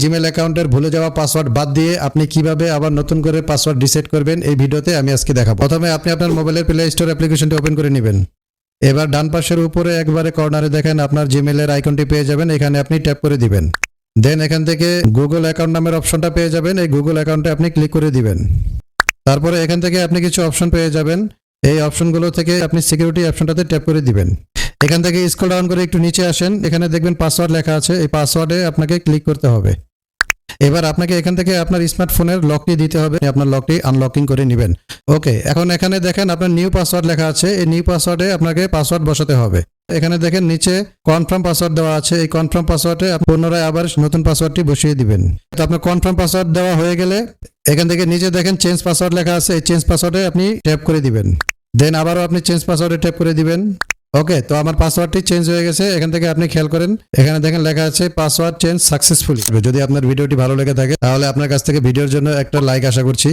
Gmail অ্যাকাউন্টের ভুলে যাওয়া পাসওয়ার্ড বাদ দিয়ে আপনি কিভাবে আবার নতুন করে পাসওয়ার্ড রিসেট করবেন এই ভিডিওতে আমি আজকে দেখাবো। প্রথমে আপনি আপনার মোবাইলের প্লে স্টোর অ্যাপ্লিকেশনটি ওপেন করে নেবেন। এবার ডান পাশের উপরে একবারে কর্নারে দেখেন আপনার জিমেলের আইকনটি পেয়ে যাবেন, এখানে আপনি ট্যাপ করে দিবেন। দেন এখান থেকে গুগল অ্যাকাউন্ট নামের অপশনটা পেয়ে যাবেন, এই গুগল অ্যাকাউন্টে আপনি ক্লিক করে দিবেন। তারপরে এখান থেকে আপনি কিছু অপশন পেয়ে যাবেন, এই অপশনগুলো থেকে আপনি সিকিউরিটি অপশনটাতে ট্যাপ করে দিবেন। এখান থেকে স্ক্রল ডাউন করে একটু নিচে আসেন, এখানে দেখবেন পাসওয়ার্ড লেখা আছে, এই পাসওয়ার্ডে আপনাকে ক্লিক করতে হবে। এবার আপনাকে এখান থেকে আপনার স্মার্টফোনের লকটি দিতে হবে, আপনার লকটি আনলকিং করে নেবেন। ওকে, এখন এখানে দেখেন আপনার নিউ পাসওয়ার্ড লেখা আছে, এই নিউ পাসওয়ার্ডে আপনাকে পাসওয়ার্ড বসাতে হবে। এখানে দেখেন নিচে কনফার্ম পাসওয়ার্ড দেওয়া আছে, এই কনফার্ম পাসওয়ার্ডে পুনরায় আবার নতুন পাসওয়ার্ডটি বসিয়ে দিবেন। তো আপনার কনফার্ম পাসওয়ার্ড দেওয়া হয়ে গেলে এখান থেকে নিচে দেখেন চেঞ্জ পাসওয়ার্ড লেখা আছে, এই চেঞ্জ পাসওয়ার্ডে আপনি ট্যাপ করে দিবেন। দেন আবারও আপনি চেঞ্জ পাসওয়ার্ডে ট্যাপ করে দিবেন। ওকে, তো আমার পাসওয়ার্ডটি চেঞ্জ হয়ে গেছে। এখান থেকে আপনি খেয়াল করেন, এখানে দেখেন লেখা আছে পাসওয়ার্ড চেঞ্জ সাকসেসফুলি। যদি আপনার ভিডিওটি ভালো লেগে থাকে তাহলে আপনার কাছ থেকে ভিডিওর জন্য একটা লাইক আশা করছি।